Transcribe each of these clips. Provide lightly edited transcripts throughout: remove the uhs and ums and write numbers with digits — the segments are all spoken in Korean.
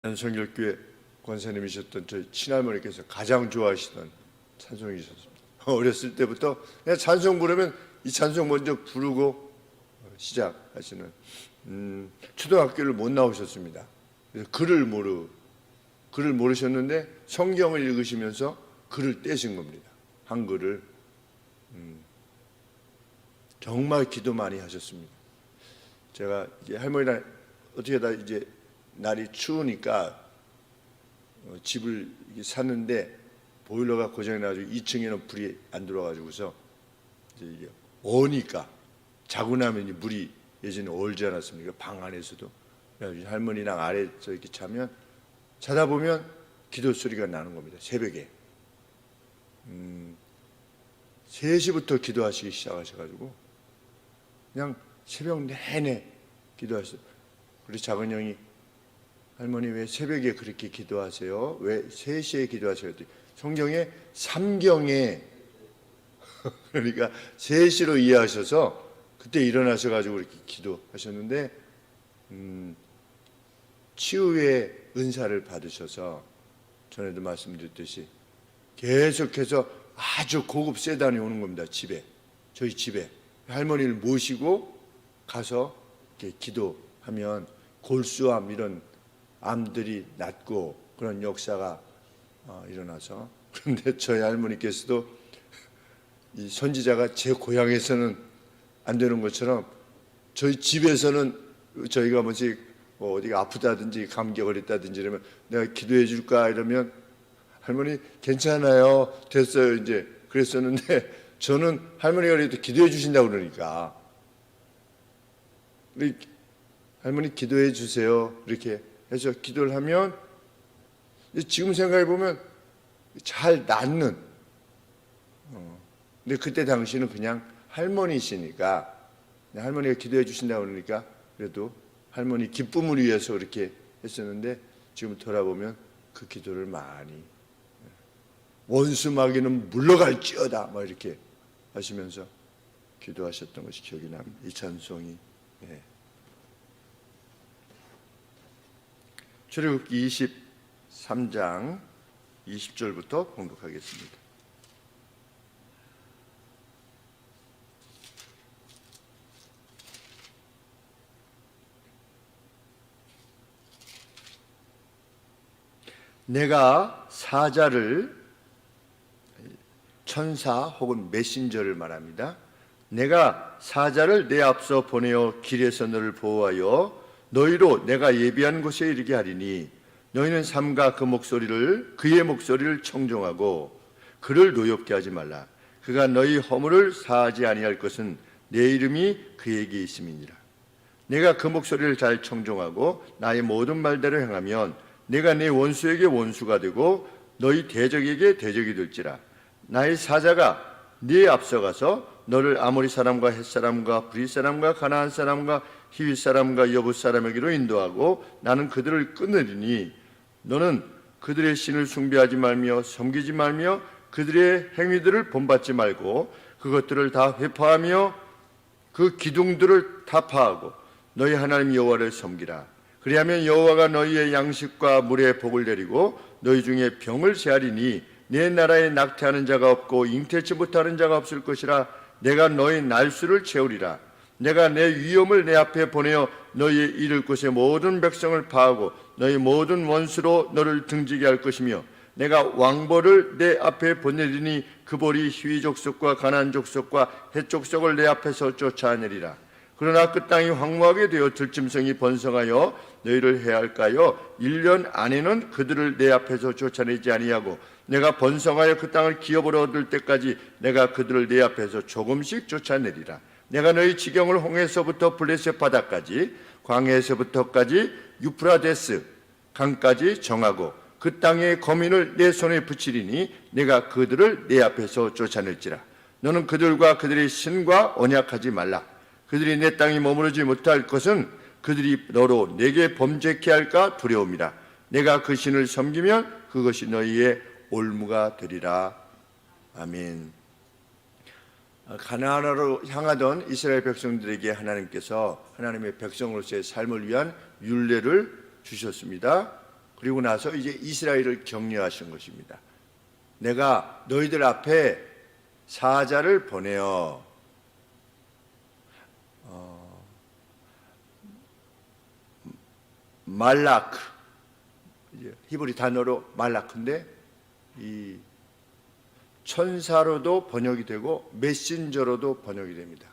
안성결교회 권사님이셨던 저희 친할머니께서 가장 좋아하시던 찬송이셨습니다. 어렸을 때부터 그냥 찬송 부르면 이 찬송 먼저 부르고 시작하시는, 초등학교를 못 나오셨습니다. 그래서 글을 모르셨는데 성경을 읽으시면서 글을 떼신 겁니다. 한글을. 정말 기도 많이 하셨습니다. 제가 이제 할머니랑 어떻게 하다 이제 날이 추우니까 집을 샀는데 보일러가 고장이 나가지고 2층에는 불이 안 들어가지고서 이제 이게 어니까 자고 나면 물이 예전에 얼지 않았습니까? 방 안에서도. 할머니랑 아래서 이렇게 자다 보면 기도 소리가 나는 겁니다. 새벽에 3시부터 기도하시기 시작하셔가지고 그냥 새벽 내내 기도하셨어요. 우리 작은 형이 할머니 왜 새벽에 그렇게 기도하세요? 왜 3시에 기도하세요? 성경에 삼경에 그러니까 3시로 이해하셔서 그때 일어나셔가지고 이렇게 기도하셨는데, 치유의 은사를 받으셔서 전에도 말씀드렸듯이 계속해서 아주 고급 세단이 오는 겁니다. 저희 집에 할머니를 모시고 가서 이렇게 기도하면 골수암 이런 암들이 낫고 그런 역사가 일어나서. 그런데 저희 할머니께서도 이 선지자가 제 고향에서는 안 되는 것처럼 저희 집에서는 저희가 뭐 어디가 아프다든지 감기 걸렸다든지 이러면 내가 기도해 줄까 이러면 할머니 괜찮아요 됐어요 이제 그랬었는데, 저는 할머니가 그래도 기도해 주신다고 그러니까 할머니 기도해 주세요 이렇게 해서 기도를 하면 지금 생각해 보면 잘 낫는. 근데 그때 당시는 그냥 할머니시니까 할머니가 기도해 주신다고 그러니까 그래도 할머니 기쁨을 위해서 그렇게 했었는데, 지금 돌아보면 그 기도를 많이 원수 마귀는 물러갈지어다 막 이렇게 하시면서 기도하셨던 것이 기억이 납니다. 이 찬송이. 출애굽기 23장 20절부터 봉독하겠습니다. 내가 사자를, 천사 혹은 메신저를 말합니다. 내가 사자를 내 앞서 보내어 길에서 너를 보호하여 너희로 내가 예비한 곳에 이르게 하리니 너희는 삼가 그의 목소리를 청종하고 그를 노엽게 하지 말라. 그가 너희 허물을 사하지 아니할 것은 내 이름이 그에게 있음이니라. 내가 그 목소리를 잘 청종하고 나의 모든 말대로 행하면 내가 네 원수에게 원수가 되고 너희 대적에게 대적이 될지라. 나의 사자가 네 앞서가서 너를 아모리 사람과 헷 사람과 브릿 사람과 가나안 사람과 히윗 사람과 여붓 사람에게로 인도하고 나는 그들을 끊으리니 너는 그들의 신을 숭배하지 말며 섬기지 말며 그들의 행위들을 본받지 말고 그것들을 다 회파하며 그 기둥들을 다 파하고 너희 하나님 여호와를 섬기라. 그리하면 여호와가 너희의 양식과 물에 복을 내리고 너희 중에 병을 제하리니 내 나라에 낙태하는 자가 없고 잉태치 못하는 자가 없을 것이라. 내가 너희 날수를 채우리라. 내가 내 위엄을 내 앞에 보내어 너희의 이를 곳의 모든 백성을 파하고 너희 모든 원수로 너를 등지게 할 것이며 내가 왕벌을 내 앞에 보내리니 그 벌이 히위 족속과 가나안 족속과 헷 족속을 내 앞에서 쫓아내리라. 그러나 그 땅이 황무하게 되어 들짐승이 번성하여 너희를 해할까요? 1년 안에는 그들을 내 앞에서 쫓아내지 아니하고 내가 번성하여 그 땅을 기업으로 얻을 때까지 내가 그들을 내 앞에서 조금씩 쫓아내리라. 내가 너희 지경을 홍해에서부터 블레셋 바다까지 광해에서부터까지 유프라데스 강까지 정하고 그 땅의 거민을 내 손에 붙이리니 내가 그들을 내 앞에서 쫓아낼지라. 너는 그들과 그들의 신과 언약하지 말라. 그들이 내 땅에 머무르지 못할 것은 그들이 너로 내게 범죄케 할까 두려움이라. 내가 그 신을 섬기면 그것이 너희의 올무가 되리라. 아멘. 가나안으로 향하던 이스라엘 백성들에게 하나님께서 하나님의 백성으로서의 삶을 위한 율례를 주셨습니다. 그리고 나서 이제 이스라엘을 격려하신 것입니다. 내가 너희들 앞에 사자를 보내어 말라크, 히브리 단어로 말라크인데 이 천사로도 번역이 되고 메신저로도 번역이 됩니다.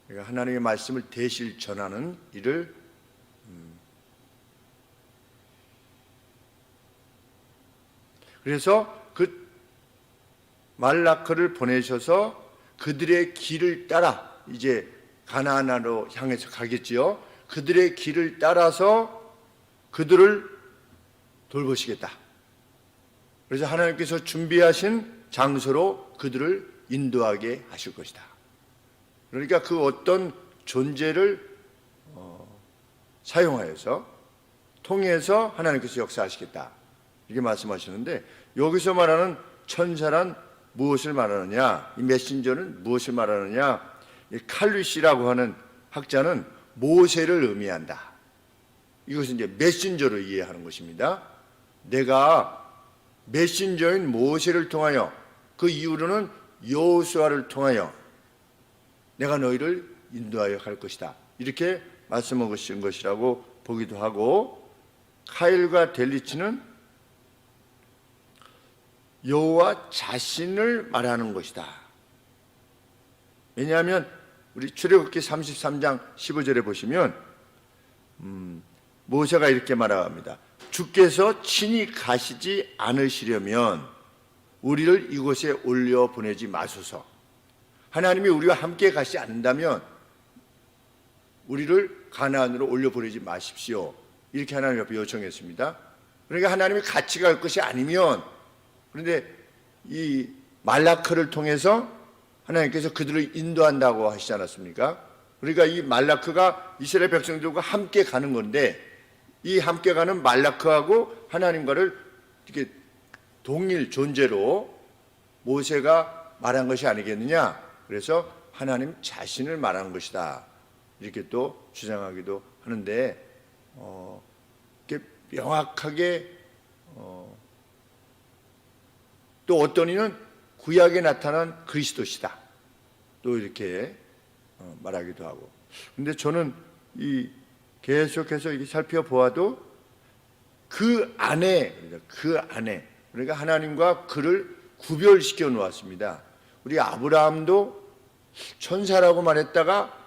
그러니까 하나님의 말씀을 대실 전하는 일을 그래서 그 말라크를 보내셔서 그들의 길을 따라 이제 가나안으로 향해서 가겠지요. 그들의 길을 따라서 그들을 돌보시겠다. 그래서 하나님께서 준비하신 장소로 그들을 인도하게 하실 것이다. 그러니까 그 어떤 존재를 사용하여서 통해서 하나님께서 역사하시겠다. 이렇게 말씀하시는데 여기서 말하는 천사란 무엇을 말하느냐? 이 메신저는 무엇을 말하느냐? 이 칼루시라고 하는 학자는 모세를 의미한다. 이것은 이제 메신저로 이해하는 것입니다. 내가 메신저인 모세를 통하여 그 이후로는 여호수아를 통하여 내가 너희를 인도하여 갈 것이다. 이렇게 말씀하신 것이라고 보기도 하고 카일과 델리치는 여호와 자신을 말하는 것이다. 왜냐하면 우리 출애굽기 33장 15절에 보시면 모세가 이렇게 말합니다. 주께서 친히 가시지 않으시려면 우리를 이곳에 올려 보내지 마소서. 하나님이 우리와 함께 가시 않는다면 우리를 가나안으로 올려 보내지 마십시오. 이렇게 하나님 앞에 요청했습니다. 그러니까 하나님이 같이 갈 것이 아니면, 그런데 이 말라크를 통해서 하나님께서 그들을 인도한다고 하시지 않았습니까? 그러니까 이 말라크가 이스라엘 백성들과 함께 가는 건데 이 함께 가는 말라크하고 하나님과를 이렇게 동일 존재로 모세가 말한 것이 아니겠느냐? 그래서 하나님 자신을 말한 것이다. 이렇게 또 주장하기도 하는데 이렇게 명확하게 또 어떤 이는 구약에 나타난 그리스도시다. 또 이렇게 말하기도 하고. 근데 저는 이 계속해서 이렇게 살펴보아도 그 안에 그러니까 하나님과 그를 구별시켜 놓았습니다. 우리 아브라함도 천사라고 말했다가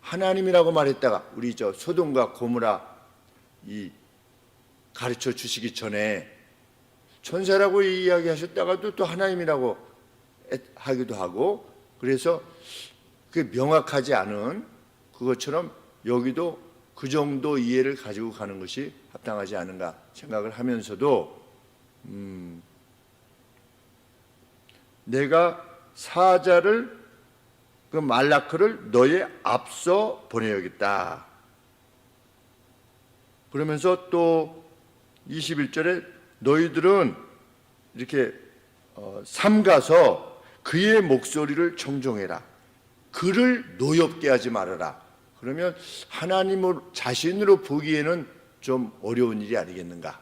하나님이라고 말했다가 우리 저 소돔과 고모라 이 가르쳐 주시기 전에 천사라고 이야기하셨다가도 또 하나님이라고 하기도 하고 그래서 그게 명확하지 않은 그것처럼 여기도 그 정도 이해를 가지고 가는 것이 합당하지 않은가 생각을 하면서도 내가 사자를 그 말라크를 너의 앞서 보내야겠다. 그러면서 또 21절에 너희들은 이렇게 삼가서 그의 목소리를 청종해라. 그를 노엽게 하지 말아라. 그러면 하나님을 자신으로 보기에는 좀 어려운 일이 아니겠는가?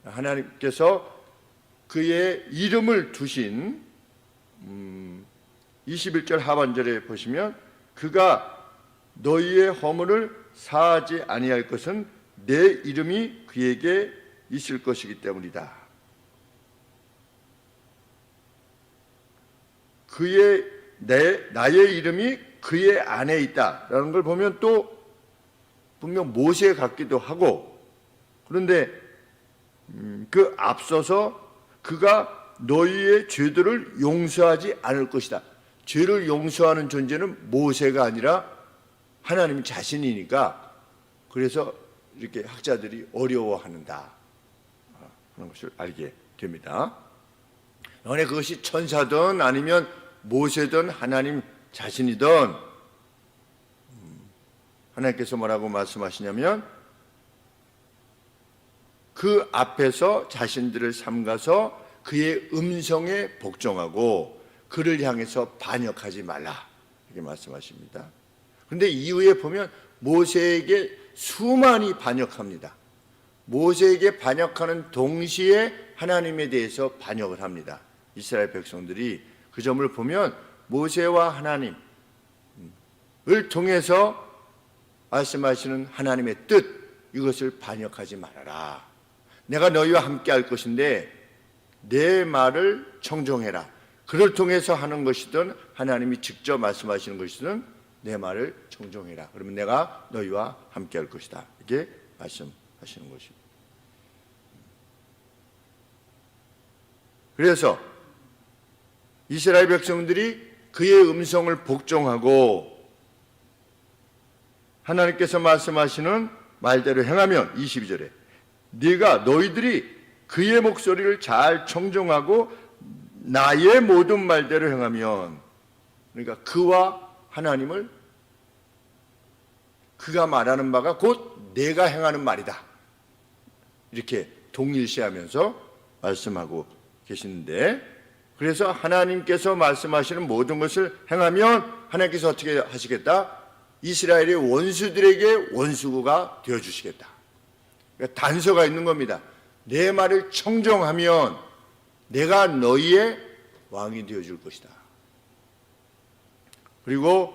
하나님께서 그의 이름을 두신 21절 하반절에 보시면 그가 너희의 허물을 사하지 아니할 것은 내 이름이 그에게 있을 것이기 때문이다. 나의 이름이 그의 안에 있다라는 걸 보면 또 분명 모세 같기도 하고 그런데 그 앞서서 그가 너희의 죄들을 용서하지 않을 것이다. 죄를 용서하는 존재는 모세가 아니라 하나님 자신이니까 그래서 이렇게 학자들이 어려워하는다 하는 것을 알게 됩니다. 만약 그것이 천사든 아니면 모세든 하나님 자신이든 하나님께서 뭐라고 말씀하시냐면 그 앞에서 자신들을 삼가서 그의 음성에 복종하고 그를 향해서 반역하지 말라 이렇게 말씀하십니다. 그런데 이후에 보면 모세에게 수많이 반역합니다. 모세에게 반역하는 동시에 하나님에 대해서 반역을 합니다. 이스라엘 백성들이 그 점을 보면 모세와 하나님을 통해서 말씀하시는 하나님의 뜻, 이것을 반역하지 말아라. 내가 너희와 함께 할 것인데 내 말을 청종해라. 그를 통해서 하는 것이든 하나님이 직접 말씀하시는 것이든 내 말을 청종해라. 그러면 내가 너희와 함께 할 것이다. 이게 말씀하시는 것입니다. 그래서 이스라엘 백성들이 그의 음성을 복종하고 하나님께서 말씀하시는 말대로 행하면 22절에 너희들이 그의 목소리를 잘 청종하고 나의 모든 말대로 행하면, 그러니까 그와 하나님을, 그가 말하는 바가 곧 내가 행하는 말이다, 이렇게 동일시하면서 말씀하고 계시는데, 그래서 하나님께서 말씀하시는 모든 것을 행하면 하나님께서 어떻게 하시겠다? 이스라엘의 원수들에게 원수가 되어주시겠다. 그러니까 단서가 있는 겁니다. 내 말을 청정하면 내가 너희의 왕이 되어줄 것이다. 그리고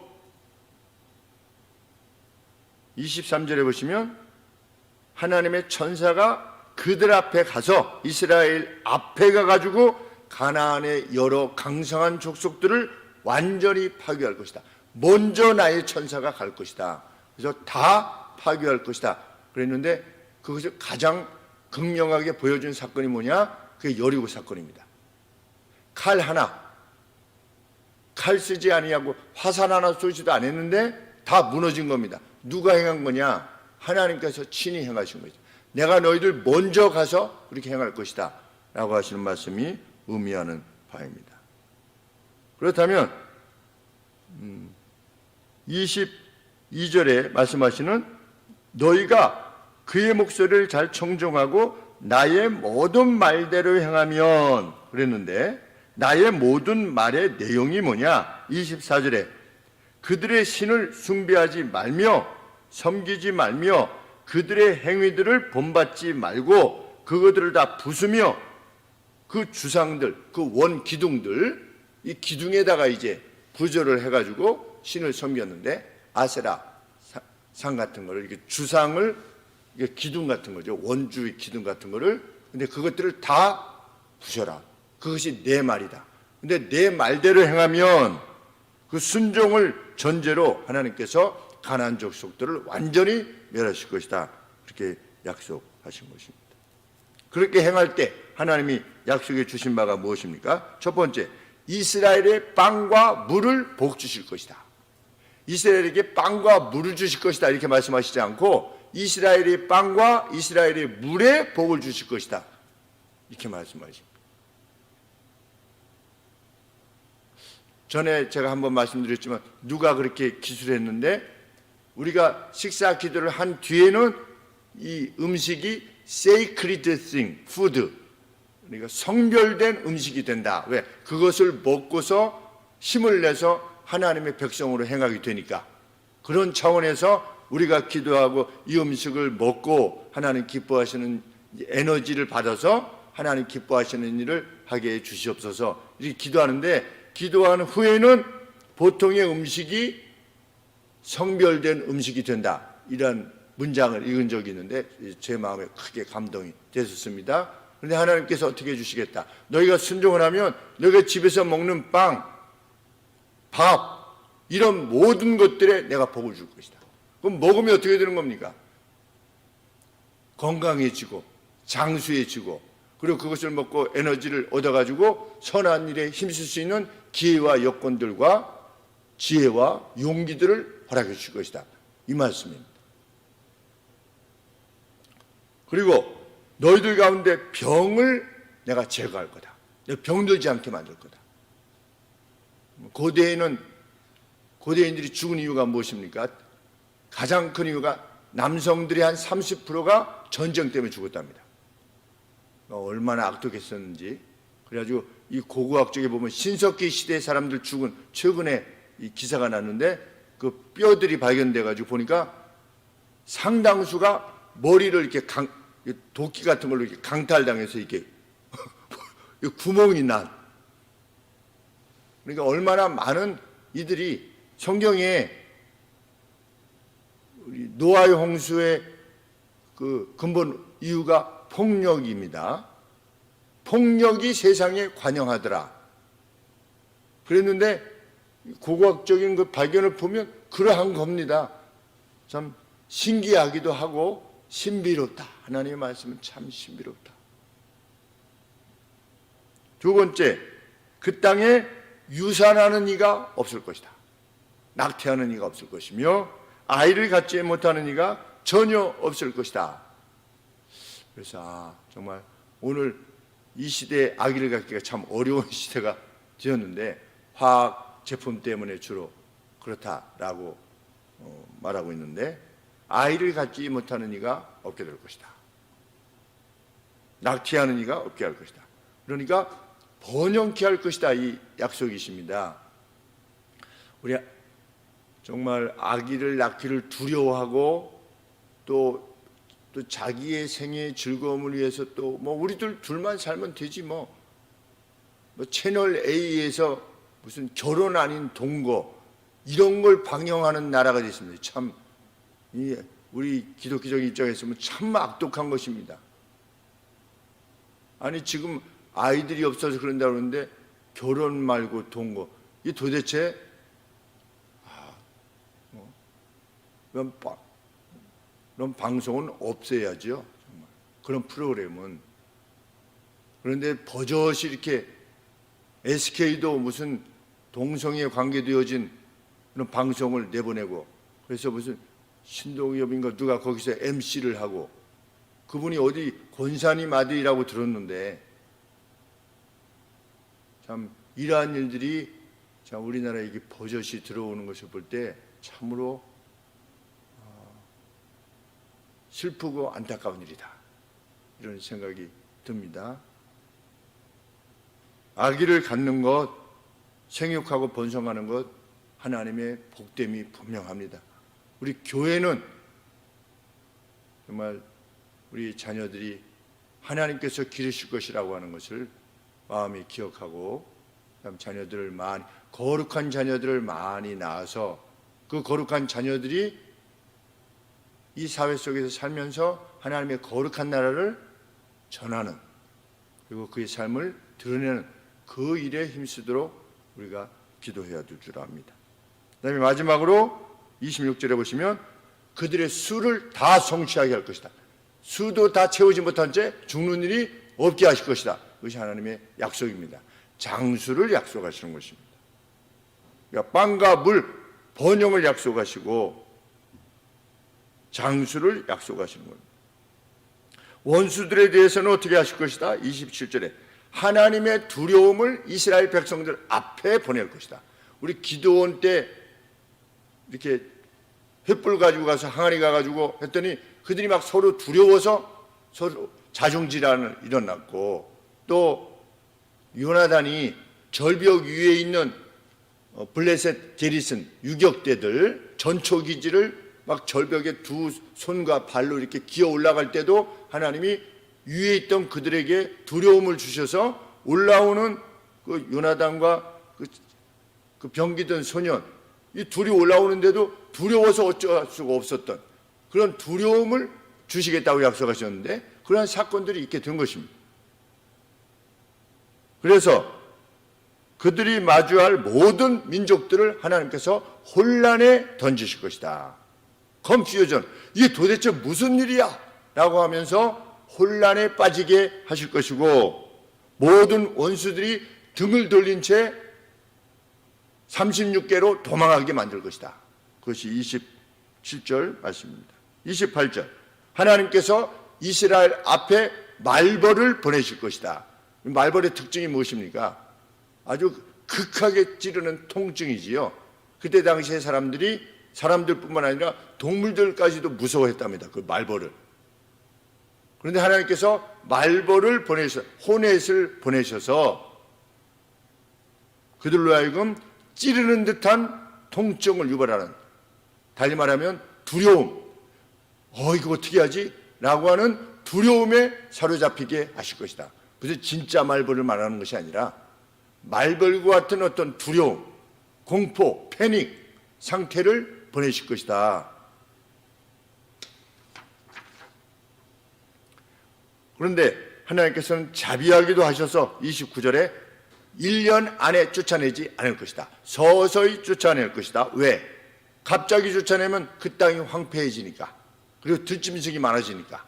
23절에 보시면 하나님의 천사가 그들 앞에 가서 이스라엘 앞에 가가지고 가나안의 여러 강성한 족속들을 완전히 파괴할 것이다. 먼저 나의 천사가 갈 것이다. 그래서 다 파괴할 것이다. 그랬는데 그것을 가장 극명하게 보여준 사건이 뭐냐? 그게 여리고 사건입니다. 칼 쓰지 아니하고 화살 하나 쏘지도 않았는데 다 무너진 겁니다. 누가 행한 거냐? 하나님께서 친히 행하신 거죠. 내가 너희들 먼저 가서 그렇게 행할 것이다 라고 하시는 말씀이 의미하는 바입니다. 그렇다면 22절에 말씀하시는 너희가 그의 목소리를 잘 청종하고 나의 모든 말대로 행하면, 그랬는데 나의 모든 말의 내용이 뭐냐? 24절에 그들의 신을 숭배하지 말며 섬기지 말며 그들의 행위들을 본받지 말고 그것들을 다 부수며 그 주상들, 그 원 기둥들, 이 기둥에다가 이제 구절을 해가지고 신을 섬겼는데 아세라 상 같은 거를, 이렇게 주상을, 이게 기둥 같은 거죠. 원주의 기둥 같은 거를. 근데 그것들을 다 부셔라. 그것이 내 말이다. 근데 내 말대로 행하면 그 순종을 전제로 하나님께서 가나안 족속들을 완전히 멸하실 것이다. 그렇게 약속하신 것입니다. 그렇게 행할 때 하나님이 약속해 주신 바가 무엇입니까? 첫 번째, 이스라엘의 빵과 물을 복 주실 것이다. 이스라엘에게 빵과 물을 주실 것이다 이렇게 말씀하시지 않고 이스라엘의 빵과 이스라엘의 물에 복을 주실 것이다 이렇게 말씀하십니다. 전에 제가 한번 말씀드렸지만 누가 그렇게 기술했는데 우리가 식사 기도를 한 뒤에는 이 음식이 sacred thing, food, 그러니까 성별된 음식이 된다. 왜? 그것을 먹고서 힘을 내서 하나님의 백성으로 행하게 되니까. 그런 차원에서 우리가 기도하고 이 음식을 먹고 하나님 기뻐하시는 에너지를 받아서 하나님 기뻐하시는 일을 하게 해 주시옵소서 이렇게 기도하는데, 기도한 후에는 보통의 음식이 성별된 음식이 된다 이런 문장을 읽은 적이 있는데 제 마음에 크게 감동이 됐었습니다. 그런데 하나님께서 어떻게 해주시겠다? 너희가 순종을 하면 너희가 집에서 먹는 빵, 밥 이런 모든 것들에 내가 복을 줄 것이다. 그럼 먹으면 어떻게 되는 겁니까? 건강해지고 장수해지고, 그리고 그것을 먹고 에너지를 얻어가지고 선한 일에 힘쓸 수 있는 기회와 여건들과 지혜와 용기들을 허락해 주실 것이다 이 말씀입니다. 그리고 너희들 가운데 병을 내가 제거할 거다. 내가 병들지 않게 만들 거다. 고대인들이 죽은 이유가 무엇입니까? 가장 큰 이유가 남성들이 한 30%가 전쟁 때문에 죽었답니다. 얼마나 악독했었는지. 그래가지고 이 고고학 쪽에 보면 신석기 시대 사람들 죽은, 최근에 이 기사가 났는데 그 뼈들이 발견돼가지고 보니까 상당수가 머리를 이렇게 도끼 같은 걸로 이렇게 강탈당해서 이렇게 구멍이 난. 그러니까 얼마나 많은 이들이 성경에 우리 노아의 홍수의 그 근본 이유가 폭력입니다. 폭력이 세상에 관영하더라. 그랬는데 고고학적인 그 발견을 보면 그러한 겁니다. 참 신기하기도 하고 신비롭다. 하나님의 말씀은 참 신비롭다. 두 번째, 그 땅에 유산하는 이가 없을 것이다. 낙태하는 이가 없을 것이며 아이를 갖지 못하는 이가 전혀 없을 것이다. 그래서 정말 오늘 이 시대에 아기를 갖기가 참 어려운 시대가 되었는데 화학 제품 때문에 주로 그렇다라고 말하고 있는데 아이를 갖지 못하는 이가 없게 될 것이다. 낙태하는 이가 없게 할 것이다. 그러니까 번영케 할 것이다. 이 약속이십니다. 우리 정말 아기를 낳기를 두려워하고 또 자기의 생애의 즐거움을 위해서 또 뭐 우리들 둘만 살면 되지 뭐 채널 A에서 무슨 결혼 아닌 동거 이런 걸 방영하는 나라가 됐습니다. 참 우리 기독교적인 입장에서 보면 참 악독한 것입니다. 아니 지금 아이들이 없어서 그런다고 그러는데 결혼 말고 동거 이 도대체 그런 방송은 없애야죠. 정말. 그런 프로그램은. 그런데 버젓이 이렇게 SK도 무슨 동성애 관계되어진 그런 방송을 내보내고 그래서 무슨 신동엽인가 누가 거기서 MC를 하고 그분이 어디 권사님 아들이라고 들었는데 참 이러한 일들이 참 우리나라에 이게 버젓이 들어오는 것을 볼 때 참으로 슬프고 안타까운 일이다. 이런 생각이 듭니다. 아기를 갖는 것, 생육하고 번성하는 것 하나님의 복됨이 분명합니다. 우리 교회는 정말 우리 자녀들이 하나님께서 기르실 것이라고 하는 것을 마음에 기억하고 참 자녀들을 많이 거룩한 자녀들을 많이 낳아서 그 거룩한 자녀들이 이 사회 속에서 살면서 하나님의 거룩한 나라를 전하는 그리고 그의 삶을 드러내는 그 일에 힘쓰도록 우리가 기도해야 될 줄 압니다. 그 다음에 마지막으로 26절에 보시면 그들의 수를 다 성취하게 할 것이다. 수도 다 채우지 못한 채 죽는 일이 없게 하실 것이다. 그것이 하나님의 약속입니다. 장수를 약속하시는 것입니다. 그러니까 빵과 물, 번영을 약속하시고 장수를 약속하시는 겁니다. 원수들에 대해서는 어떻게 하실 것이다? 27절에 하나님의 두려움을 이스라엘 백성들 앞에 보낼 것이다. 우리 기도원 때 이렇게 횃불 가지고 가서 항아리 가가지고 했더니 그들이 막 서로 두려워서 서로 자중질환을 일어났고 또 요나단이 절벽 위에 있는 블레셋 게리슨 유격대들 전초기지를 막 절벽에 두 손과 발로 이렇게 기어 올라갈 때도 하나님이 위에 있던 그들에게 두려움을 주셔서 올라오는 그 요나단과 그 병기던 소년 이 둘이 올라오는데도 두려워서 어쩔 수가 없었던 그런 두려움을 주시겠다고 약속하셨는데 그러한 사건들이 있게 된 것입니다. 그래서 그들이 마주할 모든 민족들을 하나님께서 혼란에 던지실 것이다. 컨퓨전, 이게 도대체 무슨 일이야? 라고 하면서 혼란에 빠지게 하실 것이고 모든 원수들이 등을 돌린 채 36개로 도망하게 만들 것이다. 그것이 27절 말씀입니다. 28절 하나님께서 이스라엘 앞에 말벌을 보내실 것이다. 말벌의 특징이 무엇입니까? 아주 극하게 찌르는 통증이지요. 그때 당시에 사람들뿐만 아니라 동물들까지도 무서워했답니다. 그 말벌을. 그런데 하나님께서 말벌을 호넷을 보내셔서 그들로 하여금 찌르는 듯한 통증을 유발하는, 달리 말하면 두려움, 이거 어떻게 하지? 라고 하는 두려움에 사로잡히게 하실 것이다. 무슨 진짜 말벌을 말하는 것이 아니라 말벌과 같은 어떤 두려움, 공포, 패닉 상태를 보내실 것이다. 그런데 하나님께서는 자비하기도 하셔서 29절에 1년 안에 쫓아내지 않을 것이다. 서서히 쫓아낼 것이다. 왜? 갑자기 쫓아내면 그 땅이 황폐해지니까. 그리고 들짐승이 많아지니까.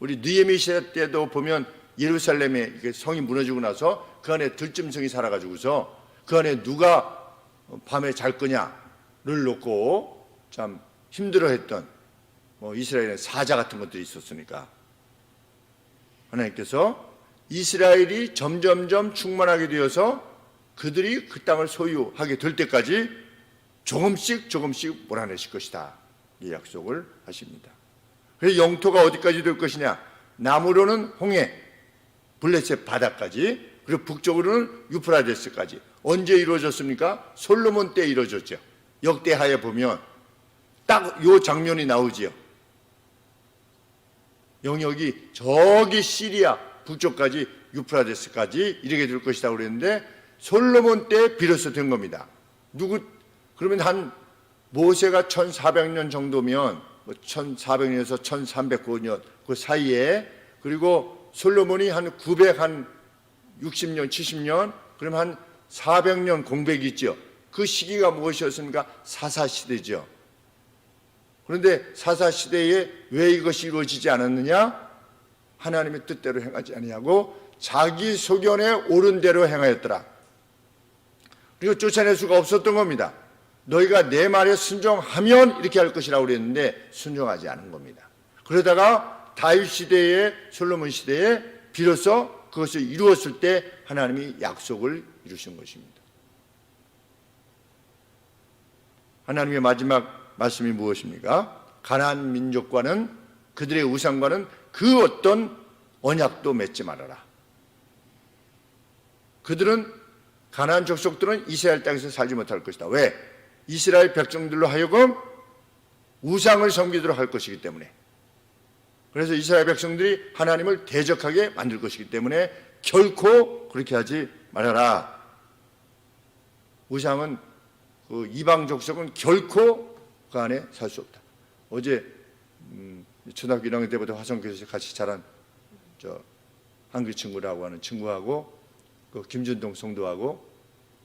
우리 느헤미 시대 때도 보면 예루살렘에 성이 무너지고 나서 그 안에 들짐승이 살아가지고서 그 안에 누가 밤에 잘 거냐를 놓고 참 힘들어했던 이스라엘의 사자 같은 것들이 있었으니까 하나님께서 이스라엘이 점점점 충만하게 되어서 그들이 그 땅을 소유하게 될 때까지 조금씩 몰아내실 것이다. 이 약속을 하십니다. 그래서 영토가 어디까지 될 것이냐? 남으로는 홍해, 블레셋 바다까지, 그리고 북쪽으로는 유프라데스까지. 언제 이루어졌습니까? 솔로몬 때 이루어졌죠. 역대하에 보면 딱 요 장면이 나오지요. 영역이 저기 시리아 북쪽까지 유프라데스까지 이르게 될 것이다 그랬는데 솔로몬 때 비로소 된 겁니다. 그러면 한 모세가 1400년 정도면 1400년에서 1309년 그 사이에, 그리고 솔로몬이 한 960년 70년, 그러면 한 400년 공백이 있죠. 그 시기가 무엇이었습니까? 사사시대죠. 그런데 사사시대에 왜 이것이 이루어지지 않았느냐? 하나님의 뜻대로 행하지 아니하고 자기 소견에 옳은 대로 행하였더라. 그리고 쫓아낼 수가 없었던 겁니다. 너희가 내 말에 순종하면 이렇게 할 것이라고 그랬는데 순종하지 않은 겁니다. 그러다가 다윗 시대에, 솔로몬 시대에 비로소 그것을 이루었을 때 하나님이 약속을 이루신 것입니다. 하나님의 마지막 말씀이 무엇입니까? 가나안 민족과는, 그들의 우상과는 그 어떤 언약도 맺지 말아라. 가나안 족속들은 이스라엘 땅에서 살지 못할 것이다. 왜? 이스라엘 백성들로 하여금 우상을 섬기도록 할 것이기 때문에. 그래서 이스라엘 백성들이 하나님을 대적하게 만들 것이기 때문에 결코 그렇게 하지 말아라. 우상은 그 이방 족속은 결코 그 안에 살 수 없다. 어제 초등학교 1학년 때부터 화성교회에서 같이 자란 한글 친구라고 하는 친구하고 그 김준동 성도하고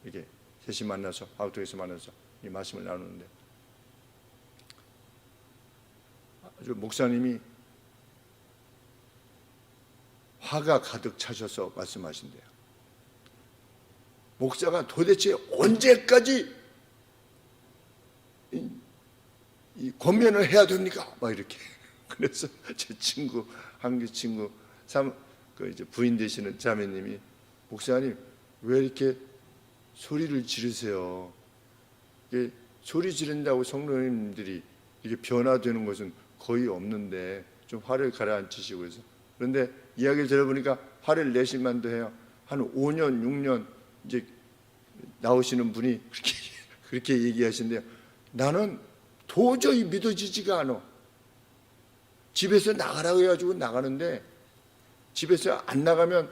이렇게 셋이 만나서 화우통에서 만나서 이 말씀을 나누는데 아주 목사님이 화가 가득 차셔서 말씀하신대요. 목사가 도대체 언제까지 이 권면을 해야 됩니까? 막 이렇게. 그래서 제 친구, 한국 친구, 이제 부인 되시는 자매님이 목사님 왜 이렇게 소리를 지르세요? 이게 소리 지른다고 성도님들이 이게 변화되는 것은 거의 없는데 좀 화를 가라앉히시고 해서. 그런데 이야기를 들어보니까 화를 내실 만도 해요. 한 5년, 6년 이제 나오시는 분이 그렇게 얘기하신대요. 나는 도저히 믿어지지가 않아. 집에서 나가라고 해가지고 나가는데 집에서 안 나가면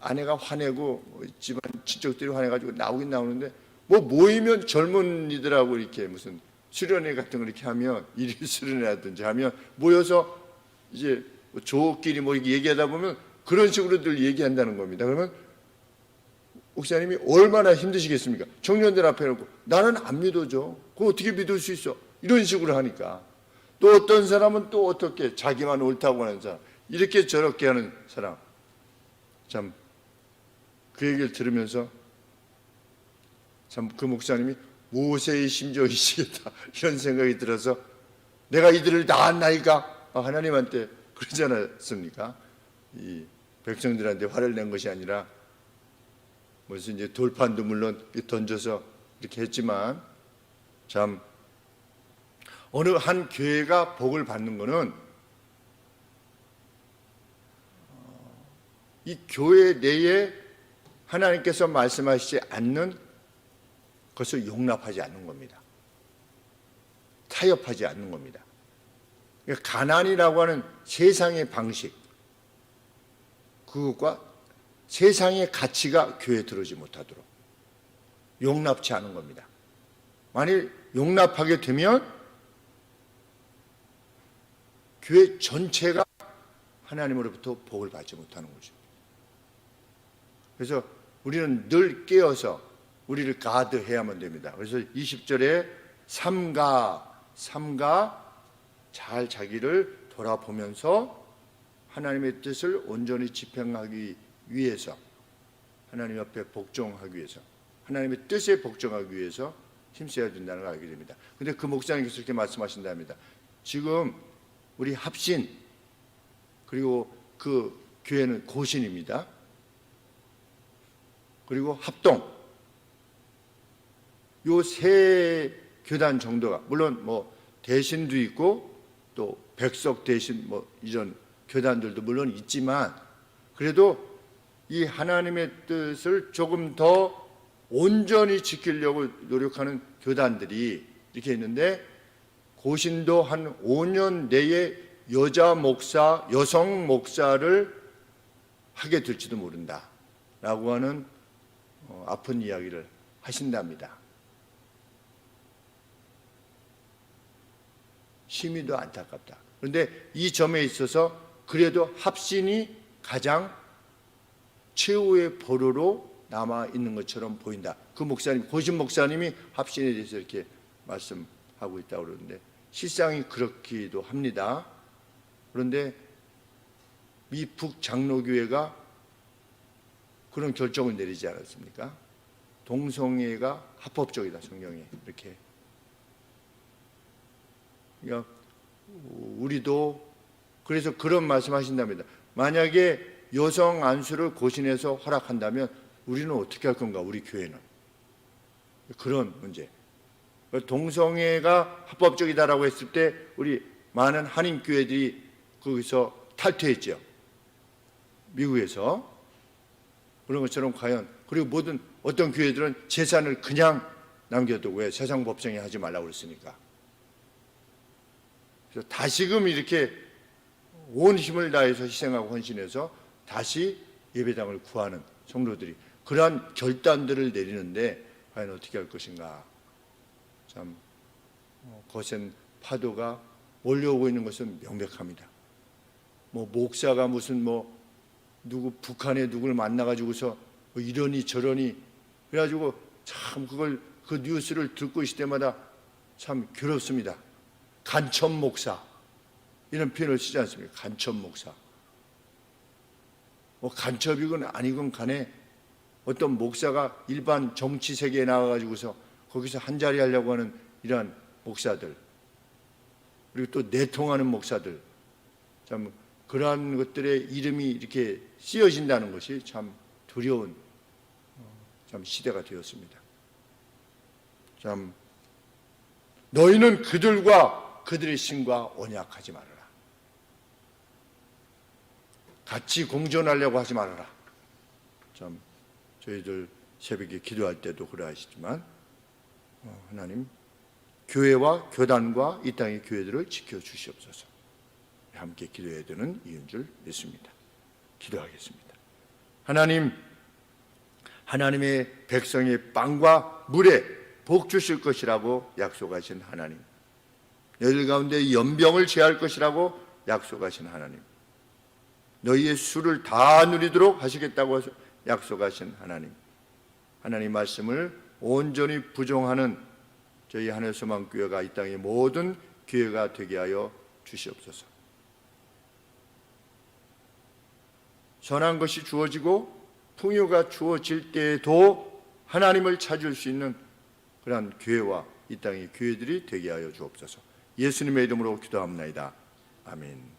아내가 화내고 집안 친척들이 화내가지고 나오긴 나오는데 모이면 젊은이들하고 이렇게 무슨 수련회 같은 거 이렇게 하면 일일 수련회라든지 하면 모여서 이제 조끼리 이렇게 얘기하다 보면 그런 식으로들 얘기한다는 겁니다. 그러면 목사님이 얼마나 힘드시겠습니까? 청년들 앞에 놓고 나는 안 믿어져. 그거 어떻게 믿을 수 있어? 이런 식으로 하니까. 또 어떤 사람은 또 어떻게 자기만 옳다고 하는 사람, 이렇게 저렇게 하는 사람. 참 그 얘기를 들으면서 참 그 목사님이 모세의 심정이시겠다 이런 생각이 들어서 내가 이들을 낳았나이까 하나님한테 그러지 않았습니까? 이 백성들한테 화를 낸 것이 아니라 무슨 이제 돌판도 물론 던져서 이렇게 했지만 참 어느 한 교회가 복을 받는 것은 이 교회 내에 하나님께서 말씀하시지 않는 것을 용납하지 않는 겁니다. 타협하지 않는 겁니다. 그러니까 가난이라고 하는 세상의 방식, 그것과 세상의 가치가 교회에 들어오지 못하도록 용납치 않은 겁니다. 만일 용납하게 되면 교회 전체가 하나님으로부터 복을 받지 못하는 거죠. 그래서 우리는 늘 깨어서 우리를 가드해야만 됩니다. 그래서 20절에 삼가 잘 자기를 돌아보면서 하나님의 뜻을 온전히 집행하기 위해서, 하나님 앞에 복종하기 위해서, 하나님의 뜻에 복종하기 위해서 힘써야 된다는 걸 알게 됩니다. 그런데 그 목사님께서 이렇게 말씀하신답니다. 지금 우리 합신, 그리고 그 교회는 고신입니다. 그리고 합동, 요 세 교단 정도가, 물론 뭐 대신도 있고 또 백석 대신 뭐 이런 교단들도 물론 있지만, 그래도 이 하나님의 뜻을 조금 더 온전히 지키려고 노력하는 교단들이 이렇게 있는데, 고신도 한 5년 내에 여자 목사, 여성 목사를 하게 될지도 모른다라고 하는 아픈 이야기를 하신답니다. 심히도 안타깝다. 그런데 이 점에 있어서 그래도 합신이 가장 최후의 보루로 남아 있는 것처럼 보인다. 그 목사님, 고신 목사님이 합신에 대해서 이렇게 말씀하고 있다고 그러는데 실상이 그렇기도 합니다. 그런데 미 북장로교회가 그런 결정을 내리지 않았습니까? 동성애가 합법적이다, 성경에. 이렇게. 그러니까 우리도 그래서 그런 말씀하신답니다. 만약에 여성 안수를 고신에서 허락한다면 우리는 어떻게 할 건가, 우리 교회는. 그런 문제. 동성애가 합법적이다라고 했을 때 우리 많은 한인교회들이 거기서 탈퇴했죠. 미국에서. 그런 것처럼 과연, 그리고 모든 어떤 교회들은 재산을 그냥 남겨두고, 왜 세상 법정에 하지 말라고 그랬으니까. 그래서 다시금 이렇게 온 힘을 다해서 희생하고 헌신해서 다시 예배당을 구하는 성도들이 그러한 결단들을 내리는데 과연 어떻게 할 것인가. 참 거센 파도가 몰려오고 있는 것은 명백합니다. 뭐 목사가 무슨 뭐 누구 북한에 누구를 만나가지고서 뭐 이러니 저러니 그래가지고 참 그걸 그 뉴스를 듣고 있을 때마다 참 괴롭습니다. 간첩 목사 이런 표현을 쓰지 않습니까? 간첩 목사. 뭐 간첩이건 아니건 간에 어떤 목사가 일반 정치 세계에 나와가지고서 거기서 한 자리 하려고 하는 이러한 목사들, 그리고 또 내통하는 목사들, 참 그러한 것들의 이름이 이렇게 쓰여진다는 것이 참 두려운 참 시대가 되었습니다. 참 너희는 그들과 그들의 신과 언약하지 말아라. 같이 공존하려고 하지 말아라. 참 저희들 새벽에 기도할 때도 그러하시지만 하나님 교회와 교단과 이 땅의 교회들을 지켜주시옵소서. 함께 기도해야 되는 이유인 줄 믿습니다. 기도하겠습니다. 하나님, 하나님의 백성의 빵과 물에 복 주실 것이라고 약속하신 하나님, 너희들 가운데 연병을 제할 것이라고 약속하신 하나님, 너희의 수를 다 누리도록 하시겠다고 약속하신 하나님, 하나님 말씀을 온전히 부종하는 저희 하늘소망교회가 이 땅의 모든 교회가 되게 하여 주시옵소서. 선한 것이 주어지고 풍요가 주어질 때에도 하나님을 찾을 수 있는 그러한 교회와 이 땅의 교회들이 되게 하여 주옵소서. 예수님의 이름으로 기도합니다. 아멘.